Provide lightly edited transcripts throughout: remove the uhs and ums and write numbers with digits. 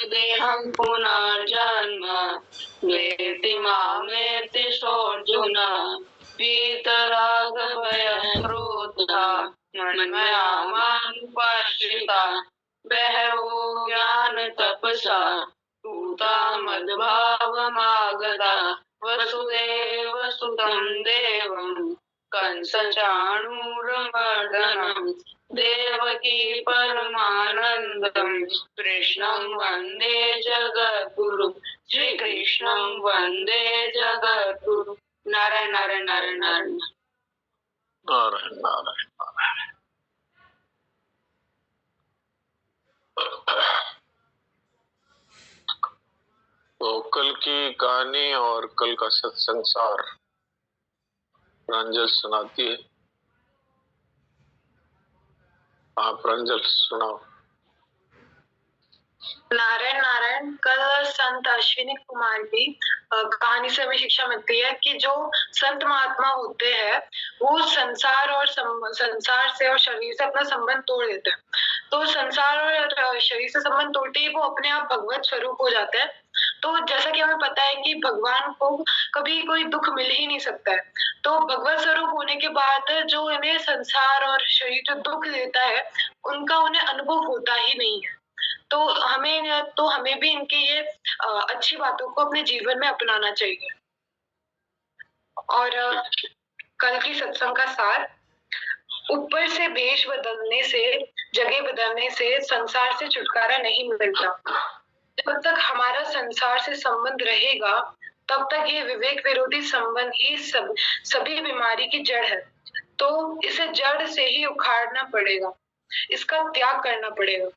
देहं पुनर्जन्म वेति मामेति सोऽर्जुन वीतरागभयक्रोधा मन्मया मामुपाश्रिता बहवो ज्ञानतपसा पूता मद्भावमागता वसुदेवसुतं देवं कंसचाणूरमर्दनं देवकी परमानन्दं कृष्णं वन्दे जगद्गुरुं श्रीकृष्णं वन्दे जगद्गुरुं। नारायण नारायण नारायण नारायण नारायण नारायण नारायण। तो कल की कहानी और कल का सत्संग सार प्रांजल सुनाती है। आप प्रांजल सुनाओ। नारायण नारायण। कल संत अश्विनी कुमार की कहानी से हमें शिक्षा मिलती है कि जो संत महात्मा होते हैं वो संसार से और शरीर से अपना संबंध तोड़ देते हैं। तो संसार और शरीर से संबंध तोड़ते ही वो अपने आप भगवत स्वरूप हो जाते हैं। तो जैसा कि हमें पता है कि भगवान को कभी कोई दुख मिल ही नहीं सकता है। तो भगवत स्वरूप होने के बाद जो इन्हें संसार और शरीर जो दुख देता है उनका उन्हें अनुभव होता ही नहीं है। तो हमें भी इनकी ये अच्छी बातों को अपने जीवन में अपनाना चाहिए। और कल की सत्संग का सार, ऊपर से भेष बदलने से, जगह बदलने से संसार से छुटकारा नहीं मिलता। जब तक हमारा संसार से संबंध रहेगा तब तक ये विवेक विरोधी संबंध ही सभी बीमारी की जड़ है। तो इसे जड़ से ही उखाड़ना पड़ेगा, इसका त्याग करना पड़ेगा।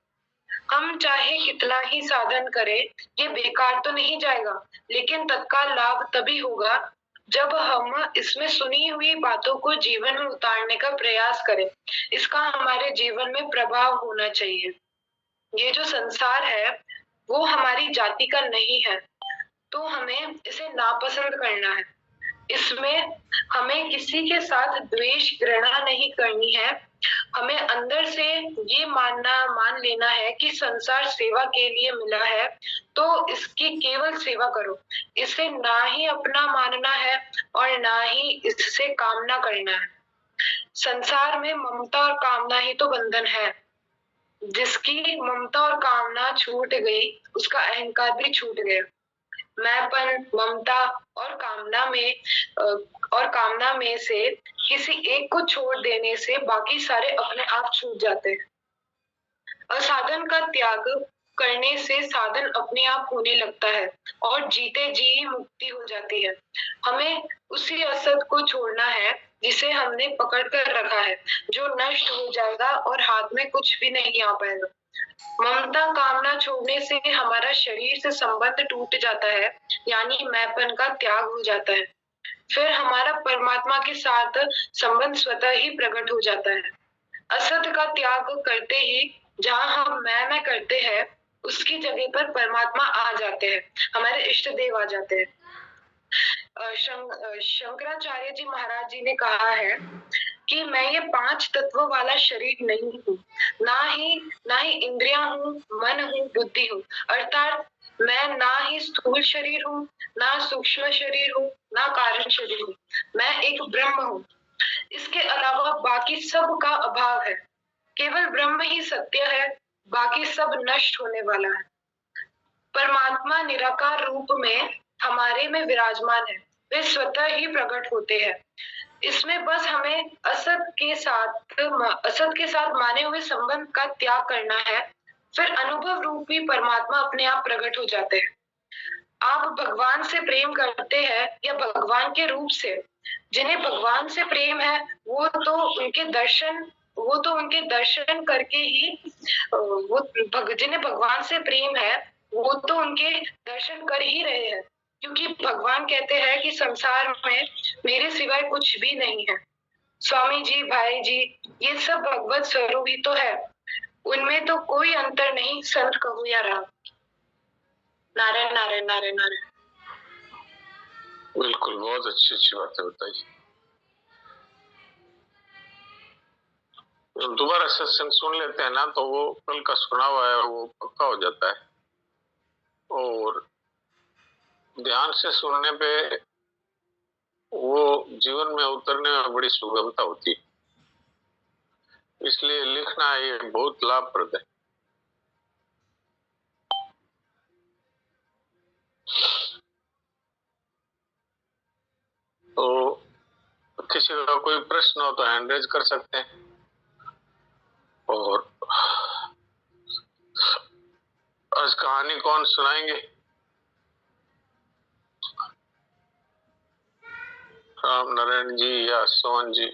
हम चाहे कितना ही साधन करें ये बेकार तो नहीं जाएगा, लेकिन तत्काल लाभ तभी होगा जब हम इसमें सुनी हुई बातों को जीवन में उतारने का प्रयास करें। इसका हमारे जीवन में प्रभाव होना चाहिए। ये जो संसार है वो हमारी जाति का नहीं है, तो हमें इसे नापसंद करना है। इसमें हमें किसी के साथ द्वेष घृणा नहीं करनी है। हमें अंदर से ये मान लेना है कि संसार सेवा के लिए मिला है, तो इसकी केवल सेवा करो। इसे ना ही अपना मानना है और ना ही इससे कामना करना है। संसार में ममता और कामना ही तो बंधन है। जिसकी ममता और कामना छूट गई उसका अहंकार भी छूट गया। मैंपन, ममता और कामना में से किसी एक को छोड़ देने से बाकी सारे अपने आप छूट जाते हैं। असाधन का त्याग करने से साधन अपने आप होने लगता है और जीते जी मुक्ति हो जाती है। हमें उसी असत को छोड़ना है जिसे हमने पकड़ कर रखा है, जो नष्ट हो जाएगा और हाथ में कुछ भी नहीं आ पाएगा। ममता कामना छोड़ने से हमारा शरीर से संबंध टूट जाता है, यानी मैंपन का त्याग हो जाता है। फिर हमारा परमात्मा के साथ संबंध स्वतः ही प्रकट हो जाता है। असत का त्याग करते ही जहाँ हम मैं करते हैं उसकी जगह पर परमात्मा आ जाते हैं, हमारे इष्ट देव आ जाते हैं। शंकराचार्य जी महाराज जी ने कहा है कि मैं ये 5 तत्वों वाला शरीर नहीं हूँ, ना ही इंद्रियां हूँ, मन हूँ, बुद्धि हूँ। अर्थात मैं ना ही स्थूल शरीर हूँ, ना सूक्ष्म शरीर हूँ, ना कारण शरीर हूँ। मैं एक ब्रह्म हूँ। इसके अलावा बाकी सब का अभाव है। केवल ब्रह्म ही सत्य है, बाकी सब नष्ट होने वाला है। परमात्मा निराकार रूप में हमारे में विराजमान है, वे स्वतः ही प्रकट होते हैं। इसमें बस हमें असत के साथ माने हुए संबंध का त्याग करना है। फिर अनुभव रूपी परमात्मा अपने आप प्रकट हो जाते हैं। आप भगवान से प्रेम करते हैं या भगवान के रूप से? जिन्हें भगवान से प्रेम है वो तो उनके दर्शन करके ही जिन्हें भगवान से प्रेम है वो तो उनके दर्शन कर ही रहे हैं, क्योंकि भगवान कहते हैं कि संसार में मेरे सिवाय कुछ भी नहीं है। स्वामी जी, भाई जी, ये सब भगवत स्वरूप ही तो है, उनमें तो कोई अंतर नहीं, संत कहो या राम। नारायण नारायण नारायण नारायण। बिल्कुल, बहुत अच्छी अच्छी बातें बताई। दोबारा सत्संग सुन लेते हैं ना तो वो कल का सुना हुआ है वो पक्का हो जाता है। और ध्यान से सुनने पे वो जीवन में उतरने में बड़ी सुगमता होती है। इसलिए लिखना ये बहुत लाभप्रद है। तो किसी का कोई प्रश्न हो तो हैंड रेज कर सकते हैं। और आज कहानी कौन सुनाएंगे? राम नारायण जी या सोहन जी?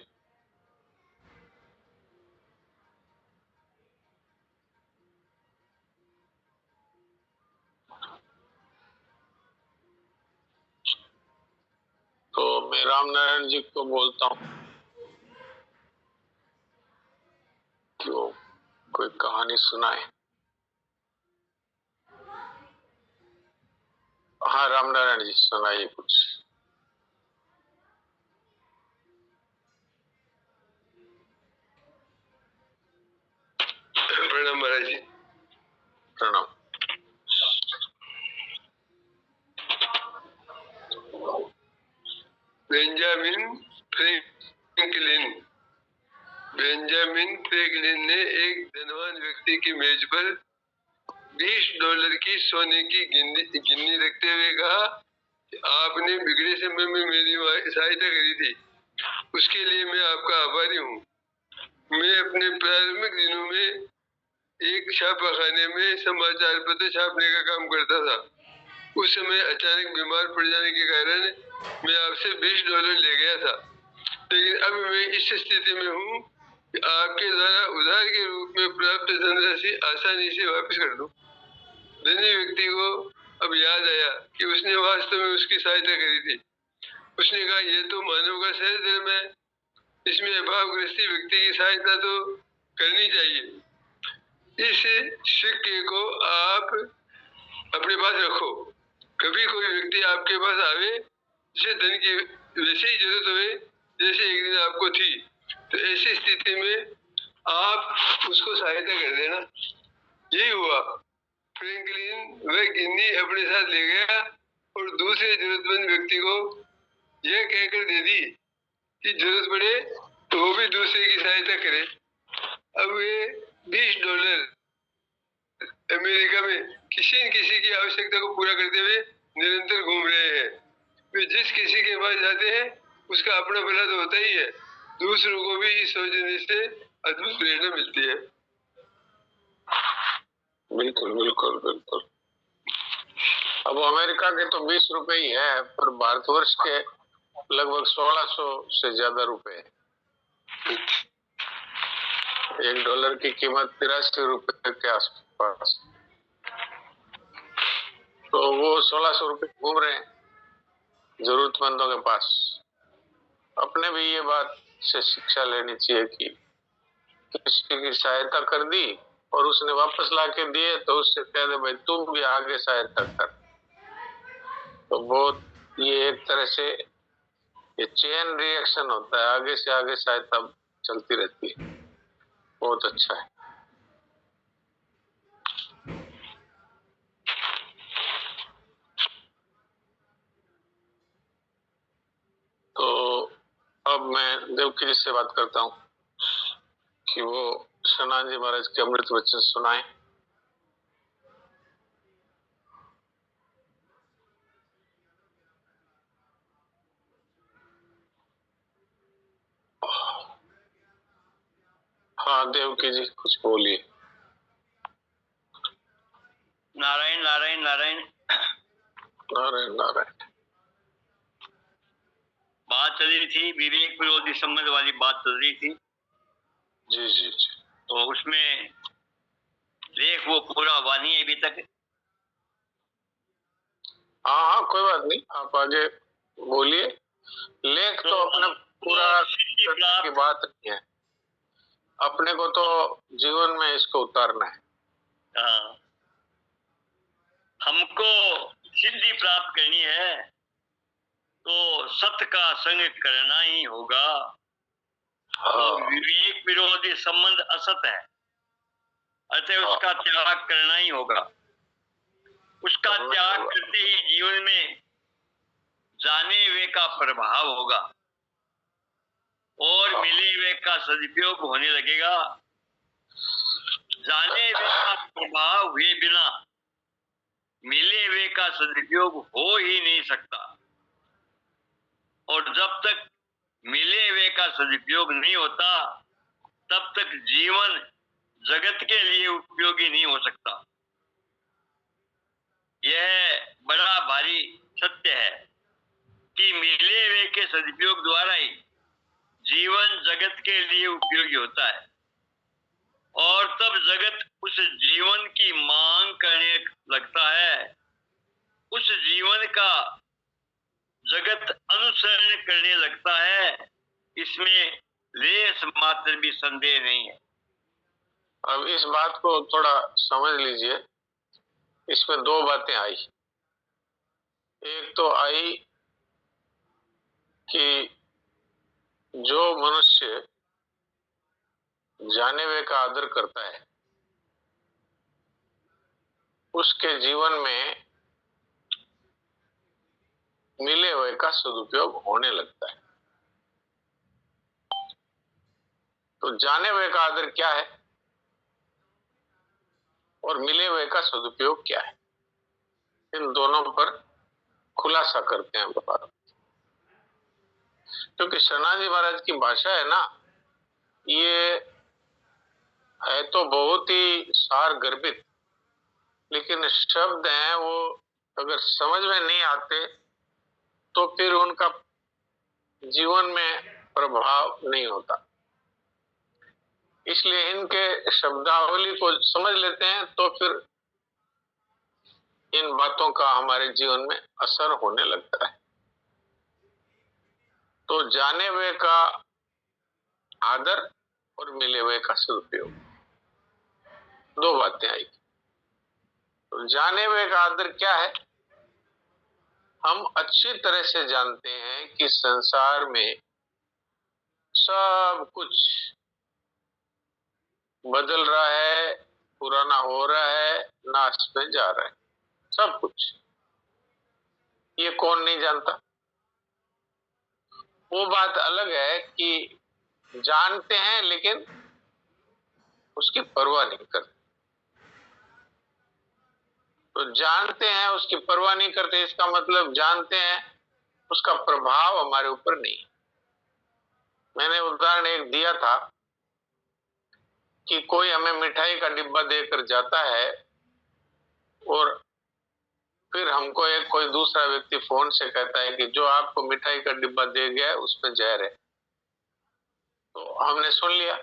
तो मैं राम नारायण जी को बोलता हूँ कि वो कोई कहानी सुनाए। हाँ राम नारायण जी सुनाइए कुछ। प्रणाम महाराज जी। प्रणाम। बेंजामिन फ्रैंकलिन ने एक धनवान व्यक्ति की मेज पर $20 की सोने की गिन्नी रखते हुए कहा, आपने बिगड़े समय में मेरी सहायता करी थी, उसके लिए मैं आपका आभारी हूँ। मैं अपने प्रारंभिक दिनों में एक छापाखाने में समाचार पत्र छापने का काम करता था। उस समय अचानक बीमार पड़ जाने के कारण मैं आपसे $20 ले गया था, लेकिन अब मैं इस स्थिति में हूँ कि आपके द्वारा उधार के रूप में प्राप्त धनराशि आसानी से वापस कर दूं। धनी व्यक्ति को अब याद आया कि उसने वास्तव में उसकी सहायता करी थी। उसने कहा, यह तो मानव का सहज धर्म है, इसमें अभावग्रस्त व्यक्ति की सहायता तो करनी चाहिए। इस सिक्के को आप अपने पास रखो। कभी कोई व्यक्ति आपके पास आवे जिसे धन की वैसे ही जरूरत हुए जैसे एक दिन आपको थी, तो ऐसी स्थिति में आप उसको सहायता कर देना। यही हुआ। फ्रैंकलिन वह गिन्नी अपने साथ ले गया और दूसरे जरूरतमंद व्यक्ति को यह कहकर दे दी कि जरूरत पड़े तो वो भी दूसरे की सहायता करे। अब वे $20 अमेरिका में किसी न किसी की आवश्यकता को पूरा करते हुए निरंतर घूम रहे हैं। वे जिस किसी के पास जाते हैं उसका अपना भला तो होता ही है, दूसरों को भी इस सोचने से अद्भुत प्रेरणा मिलती है। बिल्कुल बिल्कुल बिल्कुल। अब अमेरिका के तो 20 रुपए ही है, पर भारतवर्ष के लगभग 1600 से ज्यादा रुपए। $1 की कीमत 83 रुपए के आसपास। तो वो 1600 रुपए घूम रहे हैं जरूरतमंदों के पास। अपने भी ये बात से शिक्षा लेनी चाहिए कि किसी की सहायता कर दी और उसने वापस ला के दिए तो उससे कह दे भाई तुम भी आगे सहायता कर। तो बहुत ये एक तरह से ये चेन रिएक्शन होता है, आगे से आगे सहायता चलती रहती है। बहुत अच्छा है। तो अब मैं देवकी जी से बात करता हूँ कि वो सनान जी महाराज के अमृत वचन सुनाए। हाँ देवकी जी कुछ बोलिए। नारायण नारायण नारायण नारायण नारायण। बात चल रही थी, विवेक विरोधी संबंध वाली बात चल रही थी। जी जी जी। तो उसमें लेख वो पूरा हुआ नहीं अभी तक। हाँ हाँ कोई बात नहीं, आप आगे बोलिए। लेख तो अपना पूरा करने की बात नहीं है, अपने को तो जीवन में इसको उतारना है। हाँ, हमको सिद्धि प्राप्त करनी है तो सत्य का संग करना ही होगा। तो विवेक विरोधी संबंध असत है, अतः उसका त्याग करना ही होगा। उसका त्याग करते ही जीवन में जाने हुए का प्रभाव होगा और मिले हुए का सदुपयोग होने लगेगा। जाने हुए का प्रभाव हुए बिना मिले हुए का सदुपयोग हो ही नहीं सकता, और जब तक मिले हुए का सदुपयोग नहीं होता तब तक जीवन जगत के लिए उपयोगी नहीं हो सकता। यह बड़ा भारी सत्य है कि मिले हुए के सदुपयोग द्वारा ही जीवन जगत के लिए उपयोगी होता है, और तब जगत उस जीवन की मांग करने लगता है, उस जीवन का जगत अनुसरण करने लगता है। इसमें लेस मात्र भी संदेह नहीं है। अब इस बात को थोड़ा समझ लीजिए। इसमें दो बातें आई। एक तो आई कि जो मनुष्य जाने हुए का आदर करता है उसके जीवन में मिले हुए का सदुपयोग होने लगता है। तो जाने हुए का आदर क्या है और मिले हुए का सदुपयोग क्या है, इन दोनों पर खुलासा करते हैं बाबा। क्योंकि सनाजी महाराज की भाषा है ना, ये है तो बहुत ही सार गर्भित, लेकिन शब्द हैं वो अगर समझ में नहीं आते तो फिर उनका जीवन में प्रभाव नहीं होता। इसलिए इनके शब्दावली को समझ लेते हैं तो फिर इन बातों का हमारे जीवन में असर होने लगता है। तो जाने हुए का आदर और मिले हुए का सदुपयोग, दो बातें आई। तो जाने हुए का आदर क्या है? हम अच्छी तरह से जानते हैं कि संसार में सब कुछ बदल रहा है, पुराना हो रहा है, नाश में जा रहा है, सब कुछ। ये कौन नहीं जानता? वो बात अलग है कि जानते हैं लेकिन उसकी परवाह नहीं करते। तो जानते हैं उसकी परवाह नहीं करते, इसका मतलब जानते हैं उसका प्रभाव हमारे ऊपर नहीं। मैंने उदाहरण एक दिया था कि कोई हमें मिठाई का डिब्बा देकर जाता है और फिर हमको एक कोई दूसरा व्यक्ति फोन से कहता है कि जो आपको मिठाई का डिब्बा दे गया है उसमें जहर है। तो हमने सुन लिया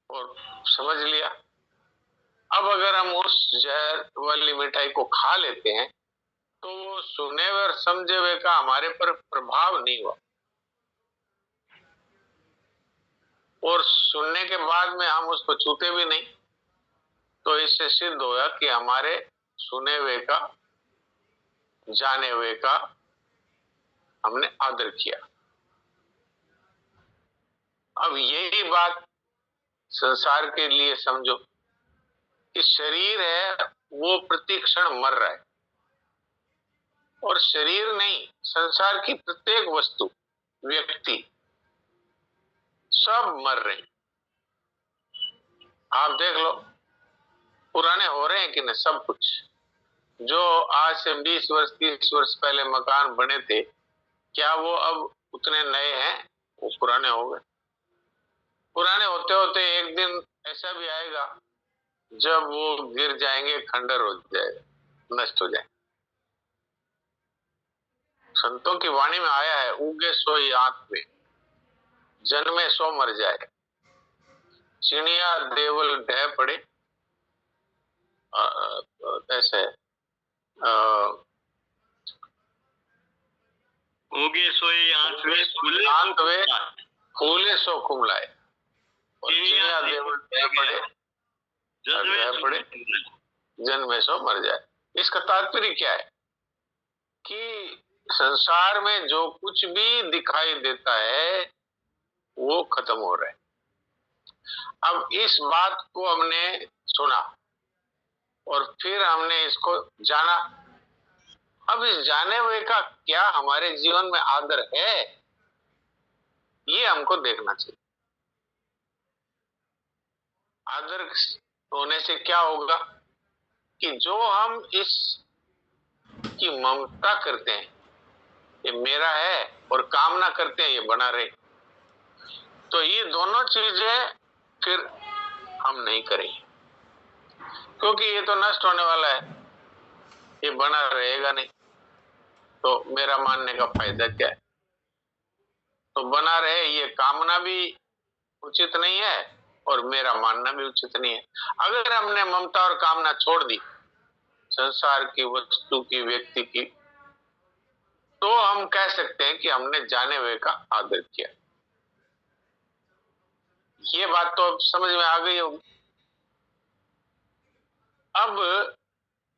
और समझ लिया। अब अगर हम उस जहर वाली मिठाई को खा लेते हैं तो वो सुने हुए और समझे हुए का हमारे पर प्रभाव नहीं हुआ, और सुनने के बाद में हम उसको छूते भी नहीं। तो इससे सिद्ध होगा कि हमारे सुने हुए का, जाने हुए का हमने आदर किया। अब यही बात संसार के लिए समझो कि शरीर है वो प्रति क्षण मर रहा है, और शरीर नहीं, संसार की प्रत्येक वस्तु, व्यक्ति, सब मर रहे हैं। आप देख लो, पुराने हो रहे हैं कि नहीं सब कुछ। जो आज से 20 वर्ष 30 वर्ष पहले मकान बने थे, क्या वो अब उतने नए हैं? वो पुराने हो गए। पुराने होते होते एक दिन ऐसा भी आएगा जब वो गिर जाएंगे, खंडर हो जाएगा, नष्ट हो जाए। संतों की वाणी में आया है, उगे सोई आंख में, जन्मे सो मर जाए, चिड़िया देवल ढह पड़े। ऐसे उगे सोई आंख में, फूले सो कुमलाए, चिड़िया देवल ढह पड़े, जन्मे सो मर जाए। इसका तात्पर्य क्या है कि संसार में जो कुछ भी दिखाई देता है वो खत्म हो रहा है। अब इस बात को हमने सुना और फिर हमने इसको जाना। अब इस जाने हुए का क्या हमारे जीवन में आदर है, ये हमको देखना चाहिए। आदर होने से क्या होगा कि जो हम इस की ममता करते हैं, ये मेरा है, और कामना करते हैं ये बना रहे, तो ये दोनों चीजें फिर हम नहीं करेंगे, क्योंकि ये तो नष्ट होने वाला है, ये बना रहेगा नहीं। तो मेरा मानने का फायदा क्या है? तो बना रहे ये कामना भी उचित नहीं है और मेरा मानना भी उचित नहीं है। अगर हमने ममता और कामना छोड़ दी संसार की, वस्तु की, व्यक्ति की, तो हम कह सकते हैं कि हमने जाने हुए का आदर किया। ये बात तो अब समझ में आ गई होगी। अब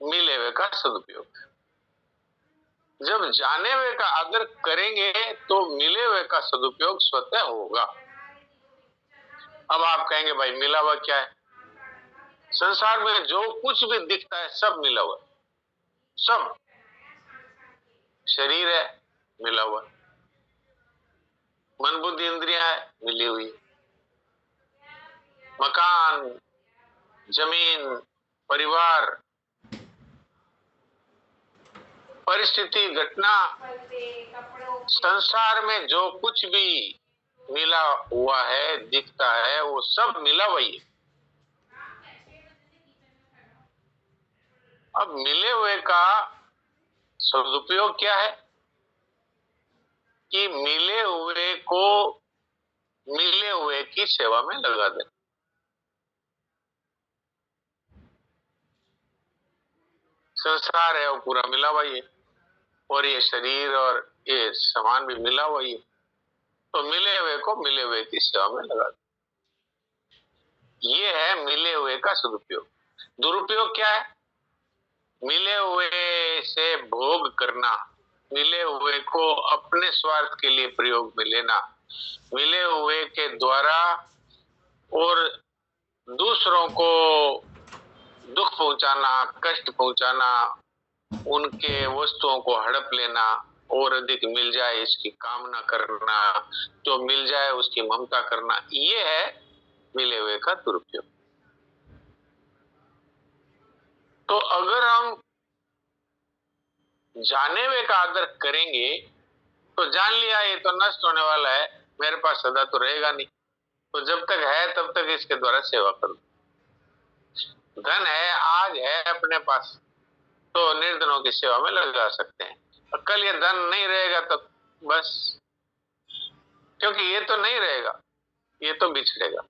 मिले हुए का सदुपयोग। जब जाने हुए का आदर करेंगे तो मिले हुए का सदुपयोग स्वतः होगा। अब आप कहेंगे भाई मिला हुआ क्या है? संसार में जो कुछ भी दिखता है सब मिला हुआ, सब। शरीर है मिला हुआ, मन बुद्धि इंद्रियां है मिली हुई, मकान, जमीन, परिवार, परिस्थिति, घटना, संसार में जो कुछ भी मिला हुआ है, दिखता है, वो सब मिला हुई है। अब मिले हुए का सदुपयोग क्या है कि मिले हुए को मिले हुए की सेवा में लगा दें। संसार है वो पूरा मिला हुआ ही है, और ये शरीर और ये सामान भी मिला हुआ ही है, तो मिले हुए को मिले हुए की सेवा में लगा दें। ये है मिले हुए का सदुपयोग। दुरुपयोग क्या है? मिले हुए से भोग करना, मिले हुए को अपने स्वार्थ के लिए प्रयोग में लेना, मिले हुए के द्वारा और दूसरों को दुख पहुंचाना, कष्ट पहुंचाना, उनके वस्तुओं को हड़प लेना, और अधिक मिल जाए इसकी कामना करना, जो मिल जाए उसकी ममता करना, ये है मिले हुए का दुरुपयोग। तो अगर हम जाने हुए का आदर करेंगे तो जान लिया ये तो नष्ट होने वाला है, मेरे पास सदा तो रहेगा नहीं, तो जब तक है तब तक इसके द्वारा सेवा करो। धन है, आज है अपने पास, तो निर्धनों की सेवा में लगा सकते हैं। और कल ये धन नहीं रहेगा तो बस, क्योंकि ये तो नहीं रहेगा, ये तो बिछड़ेगा।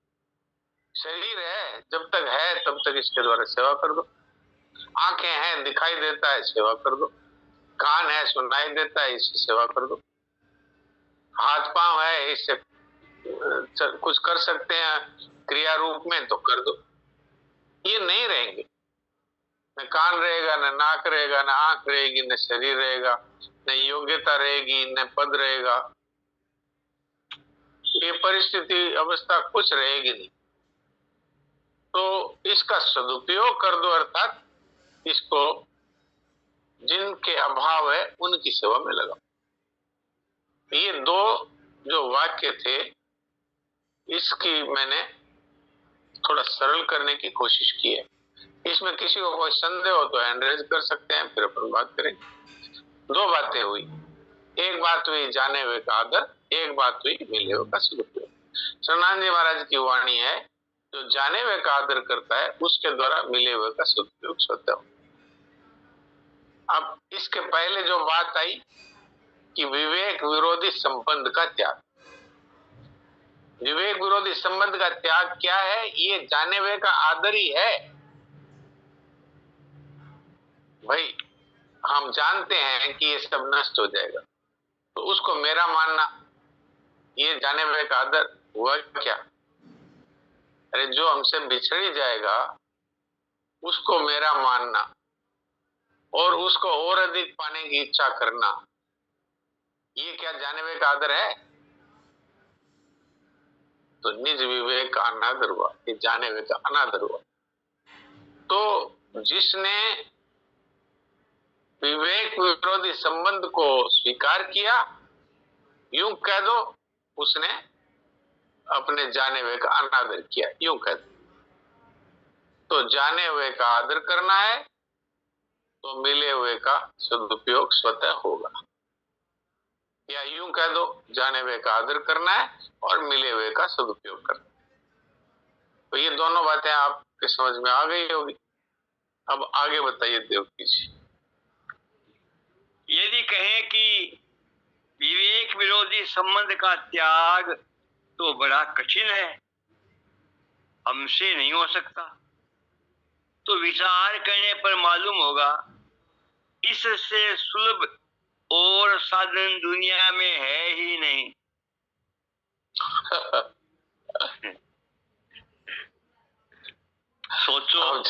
शरीर है, जब तक है तब तक इसके द्वारा सेवा कर दो। आंखें हैं, दिखाई देता है, सेवा कर दो। कान है, सुनाई देता है, इससे सेवा कर दो। हाथ पांव है, इससे कुछ कर सकते हैं क्रिया रूप में, तो कर दो। ये नहीं रहेंगे, न कान रहेगा, न नाक रहेगा, न आंख रहेगी, न शरीर रहेगा, न योग्यता रहेगी, न पद रहेगा, ये परिस्थिति अवस्था कुछ रहेगी नहीं। तो इसका सदुपयोग कर दो, अर्थात इसको जिनके अभाव है उनकी सेवा में लगाओ। ये दो जो वाक्य थे, इसकी मैंने थोड़ा सरल करने की कोशिश की है। इसमें किसी को कोई संदेह हो तो हैंड रेज कर सकते हैं, फिर अपन बात करेंगे। दो बातें हुई, एक बात हुई जाने हुए का आदर, एक बात हुई मिले हुए का सदुपयोग। सनातन जी महाराज की वाणी है, जो जाने हुए का आदर करता है उसके द्वारा मिले हुए का सदुपयोग स्वतः हो। अब इसके पहले जो बात आई कि विवेक विरोधी संबंध का त्याग, विवेक विरोधी संबंध का त्याग क्या है? ये जाने हुए का आदर ही है। भाई हम जानते हैं कि ये सब नष्ट हो जाएगा, तो उसको मेरा मानना, ये जाने हुए का आदर हुआ क्या? अरे जो हमसे बिछड़ ही जाएगा उसको मेरा मानना और उसको और अधिक पाने की इच्छा करना, ये क्या जाने हुए का आदर है? तो निज विवेक का अनादर हुआ, ये जाने हुए का अनादर हुआ। तो जिसने विवेक विरोधी संबंध को स्वीकार किया, यूं कह दो उसने अपने जाने हुए का अनादर किया, यूं कह दो। तो जाने हुए का आदर करना है तो मिले हुए का सदुपयोग स्वतः होगा, या यूं कह दो जाने हुए का आदर करना है और मिले हुए का सदुपयोग करना। तो ये दोनों बातें आपके समझ में आ गई होगी। अब आगे बताइए देवकी जी। यदि कहें कि विवेक विरोधी संबंध का त्याग तो बड़ा कठिन है, हमसे नहीं हो सकता, तो विचार करने पर मालूम होगा इससे सुलभ और साधन दुनिया में है ही नहीं। सोचो। अब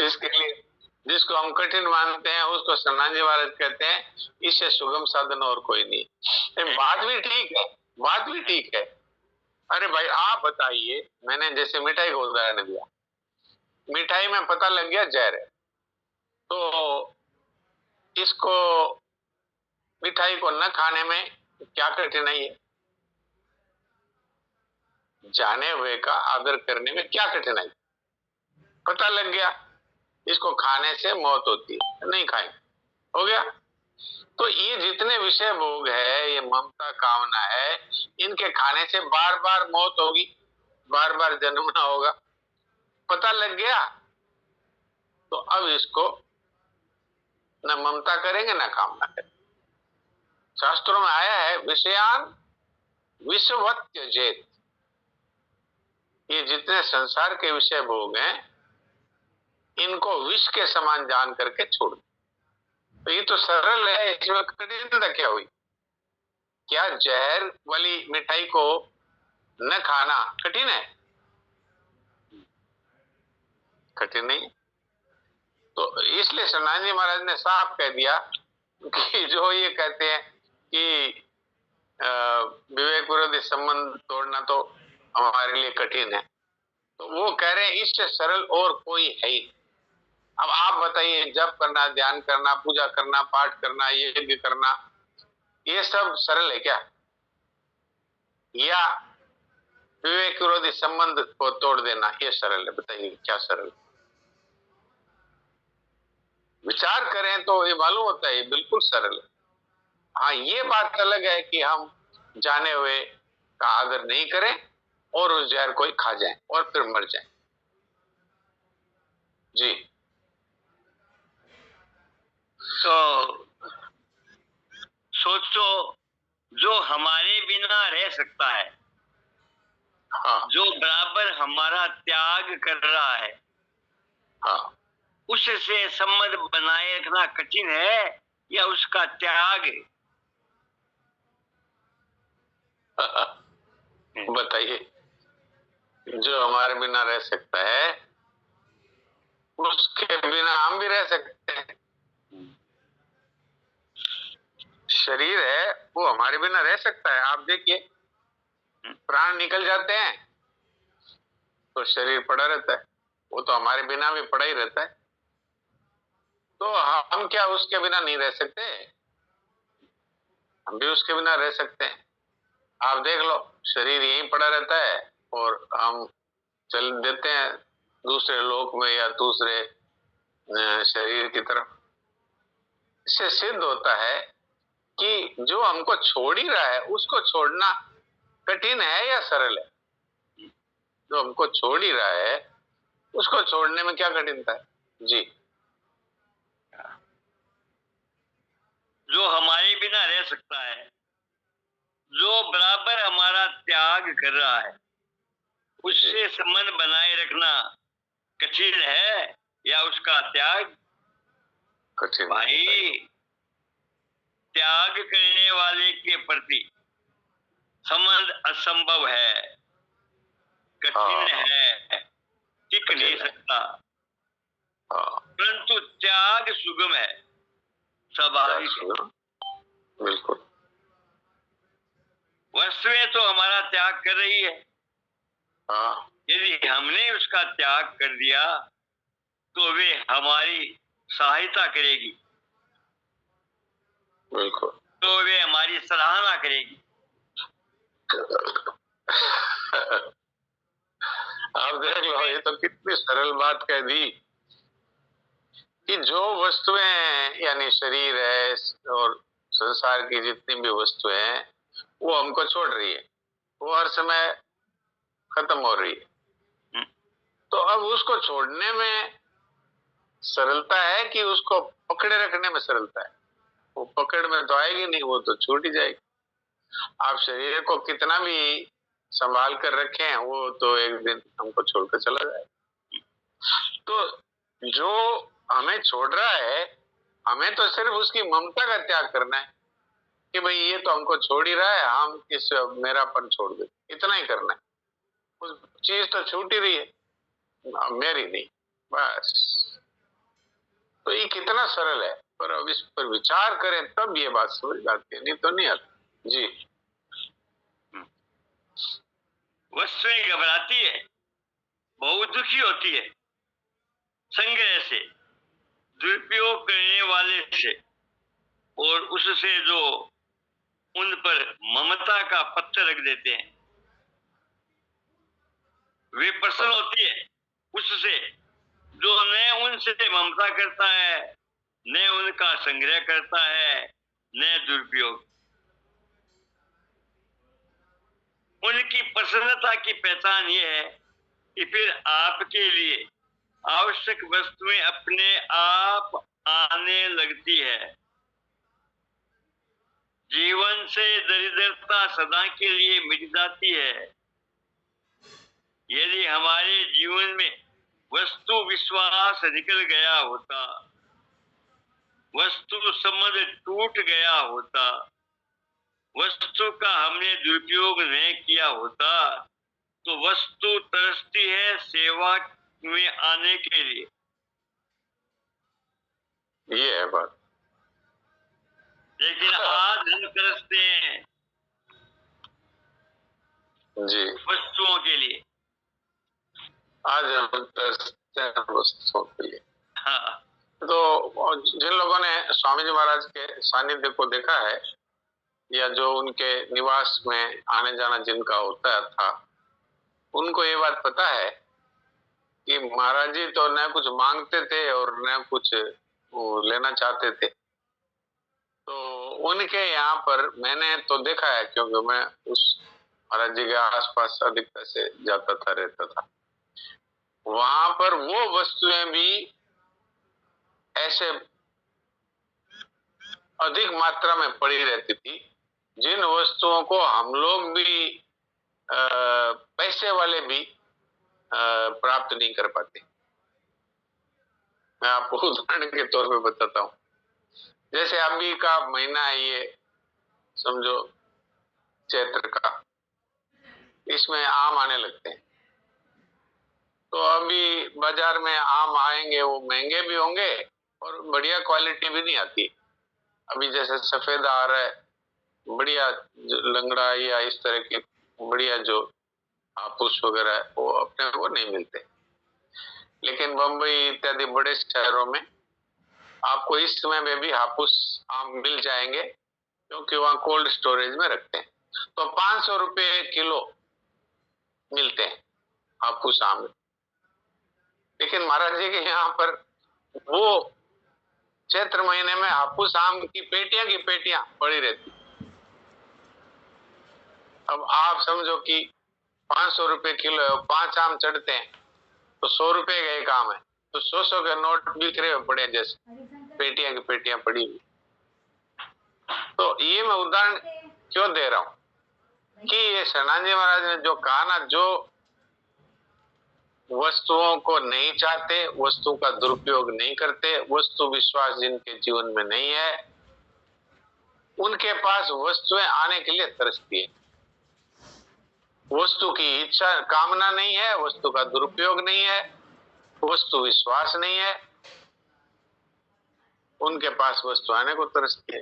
जिसको हम कठिन मानते हैं उसको सन्नाजी महाराज कहते हैं इससे सुगम साधन और कोई नहीं। बात भी ठीक है, बात भी ठीक है। अरे भाई आप बताइए, मैंने जैसे मिठाई का उदाहरण दिया, मिठाई में पता लग गया जहर है, तो इसको मिठाई को न खाने में क्या कठिनाई है? जाने हुए का आदर करने में क्या कठिनाई? पता लग गया इसको खाने से मौत होती है, नहीं खाएंगे, हो गया। तो ये जितने विषय भोग है, ये ममता कामना है, इनके खाने से बार बार मौत होगी, बार बार जन्मना होगा, पता लग गया। तो अब इसको न ममता करेंगे न कामना करेंगे। शास्त्रों में आया है विषयान विषवत त्यजेत, ये जितने संसार के विषय भोग हैं इनको विष के समान जान करके छोड़ दो। तो ये तो सरल है, इसमें कठिनता क्या हुई? क्या जहर वाली मिठाई को न खाना कठिन है? कठिन नहीं। तो इसलिए सन्नाजी महाराज ने साफ कह दिया कि जो ये कहते हैं कि विवेक विरोधी संबंध तोड़ना तो हमारे लिए कठिन है, तो वो कह रहे हैं इससे सरल और कोई है ही। अब आप बताइए, जप करना, ध्यान करना, पूजा करना, पाठ करना, यज्ञ करना, ये सब सरल है क्या? या विवेक विरोधी संबंध को तोड़ देना ये सरल है? बताइए क्या सरल है? विचार करें तो ये मालूम होता है बिल्कुल सरल है। हाँ, ये बात अलग है कि हम जाने हुए का आदर नहीं करें और उस जहर को खा जाएं और फिर मर जाएं। जी। तो सोचो, जो हमारे बिना रह सकता है, हाँ, जो बराबर हमारा त्याग कर रहा है, हाँ, उससे संबंध बनाए रखना कठिन है या उसका त्याग? बताइए। जो हमारे बिना रह सकता है उसके बिना हम भी रह सकते हैं। शरीर है वो हमारे बिना रह सकता है। आप देखिए, प्राण निकल जाते हैं तो शरीर पड़ा रहता है, वो तो हमारे बिना भी पड़ा ही रहता है। तो हम क्या उसके बिना नहीं रह सकते? हम भी उसके बिना रह सकते हैं। आप देख लो, शरीर यहीं पड़ा रहता है और हम चल देते हैं दूसरे लोक में या दूसरे शरीर की तरफ। इससे सिद्ध होता है कि जो हमको छोड़ ही रहा है उसको छोड़ना कठिन है या सरल है? जो हमको छोड़ ही रहा है उसको छोड़ने में क्या कठिनता है? जी। जो हमारे बिना रह सकता है, जो बराबर हमारा त्याग कर रहा है, उससे संबंध बनाए रखना कठिन है या उसका त्याग? कठिन भाई, त्याग करने वाले के प्रति संबंध असंभव है, कठिन है, टिक नहीं सकता। परंतु त्याग सुगम है, स्वाभाविक है। बिल्कुल। वस्तुएं तो हमारा त्याग कर रही है। यदि हमने उसका त्याग कर दिया तो वे हमारी सहायता करेगी बिल्कुल। तो वे हमारी सराहना करेगी। आप देख लो, ये तो कितनी सरल बात कह दी कि जो वस्तुएं यानी शरीर है और संसार की जितनी भी वस्तुएं हैं वो हमको छोड़ रही है, वो हर समय खत्म हो रही है। तो अब उसको छोड़ने में सरलता है कि उसको पकड़े रखने में सरलता है? वो पकड़ में तो आएगी नहीं, वो तो छूट ही जाएगी। आप शरीर को कितना भी संभाल कर रखें वो तो एक दिन हमको छोड़कर चला जाएगा। तो जो हमें छोड़ रहा है, हमें तो सिर्फ उसकी ममता का त्याग करना है कि भाई ये तो हमको छोड़ ही रहा है, हम इस मेरापन छोड़ दे, इतना ही करना है। उस चीज तो छूट ही रही है, मेरी नहीं, बस। तो ये कितना सरल है, पर अब इस पर विचार करें तब ये बात समझ आती है, नहीं तो नहीं आती। जी। वस्तुएं घबराती है, बहुत दुखी होती है संग्रह से, दुरुपयोग करने वाले से, और उससे जो उन पर ममता का पत्थर रख देते हैं वे प्रसन्न होती है उससे जो न उनसे ममता करता है, न उनका संग्रह करता है, न दुरुपयोग। उनकी प्रसन्नता की पहचान ये है कि फिर आपके लिए आवश्यक वस्तुएं अपने आप आने लगती है। जीवन से दरिद्रता सदा के लिए मिट जाती है। यदि हमारे जीवन में वस्तु विश्वास निकल गया होता, वस्तु संबंध टूट गया होता, वस्तु का हमने दुरुपयोग नहीं किया होता, तो वस्तु तरसती है सेवा में आने के लिए। ये है बात। लेकिन आज हम तरसते हैं जी, वस्तुओं के लिए। आज हम तरसते हैं वस्तुओं के लिए। हाँ। तो जिन लोगों ने स्वामी जी महाराज के सानिध्य को देखा है या जो उनके निवास में आने जाना जिनका होता था, उनको ये बात पता है कि महाराज जी तो न कुछ मांगते थे और न कुछ वो लेना चाहते थे। तो उनके यहाँ पर मैंने तो देखा है, क्योंकि मैं उस महाराज जी के आसपास अधिकता से जाता था, रहता था। वहां पर वो वस्तुएं भी ऐसे अधिक मात्रा में पड़ी रहती थी जिन वस्तुओं को हम लोग भी पैसे वाले भी प्राप्त नहीं कर पाते। मैं आपको उदाहरण के तौर पे बताता हूँ। जैसे अभी का महीना है ये, समझो चैत्र का, इसमें आम आने लगते हैं। तो अभी बाजार में आम आएंगे, वो महंगे भी होंगे और बढ़िया क्वालिटी भी नहीं आती। अभी जैसे सफेद आ रहा है, बढ़िया लंगड़ा या इस तरह के बढ़िया जो हापुस वगैरह है वो अपने को नहीं मिलते। लेकिन बम्बई इत्यादि बड़े शहरों में आपको इस समय में भी हापुस आम मिल जाएंगे, क्योंकि वहाँ कोल्ड स्टोरेज में रखते हैं। तो 500 रुपये किलो मिलते हैं हापुस आम। लेकिन महाराज जी के यहाँ पर वो चैत्र महीने में हापुस आम की पेटियां पड़ी रहती। अब आप समझो कि 500 रुपये किलो है, 5 आम चढ़ते हैं तो 100 रुपये का एक आम है, तो 100 के नोट बिखरे हुए पड़े, जैसे पेटियां की पेटियां पड़ी हुई। तो ये मैं उदाहरण क्यों दे रहा हूं कि ये सनाजी महाराज ने जो कहा ना, जो वस्तुओं को नहीं चाहते, वस्तु का दुरुपयोग नहीं करते, वस्तु विश्वास जिनके जीवन में नहीं है, उनके पास वस्तुएं आने के लिए तरसती है। वस्तु की इच्छा कामना नहीं है, वस्तु का दुरुपयोग नहीं है, वस्तु विश्वास नहीं है, उनके पास वस्तु आने को तरसती है।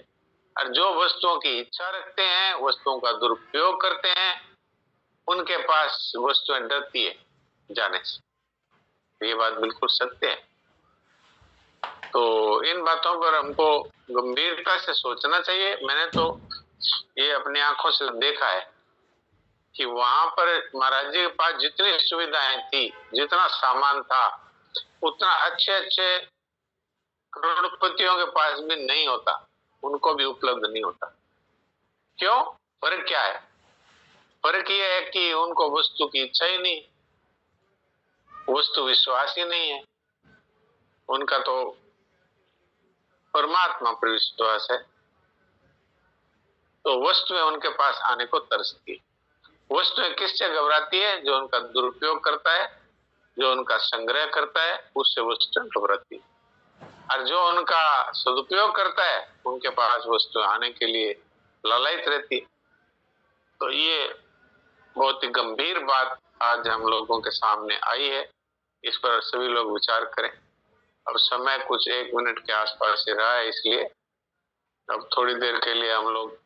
और जो वस्तुओं की इच्छा रखते हैं, वस्तुओं का दुरुपयोग करते हैं, उनके पास वस्तुएं डरती है जाने से। ये बात बिल्कुल सत्य है। तो इन बातों पर हमको गंभीरता से सोचना चाहिए। मैंने तो ये अपनी आंखों से देखा है कि वहां पर महाराज जी के पास जितनी सुविधाएं थी, जितना सामान था, उतना अच्छे अच्छे करोड़पतियों के पास भी नहीं होता, उनको भी उपलब्ध नहीं होता। क्यों? फर्क क्या है? फर्क ये है कि उनको वस्तु की इच्छा ही नहीं, वस्तु विश्वास ही नहीं है, उनका तो परमात्मा पर विश्वास है। तो वस्तुएं उनके पास आने को तरसती। वस्तुएं किससे घबराती है? जो उनका दुरुपयोग करता है, जो उनका संग्रह करता है, उससे वस्तुएं घबराती है। और जो उनका सदुपयोग करता है, उनके पास वस्तु आने के लिए लालायित रहती है। तो ये बहुत ही गंभीर बात आज हम लोगों के सामने आई है। इस पर सभी लोग विचार करें। अब समय कुछ 1 मिनट के आसपास ही रहा है, इसलिए अब थोड़ी देर के लिए हम लोग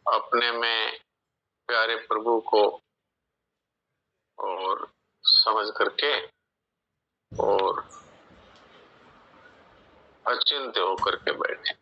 अपने में प्यारे प्रभु को और समझ करके और अचिंत्य होकर के बैठे।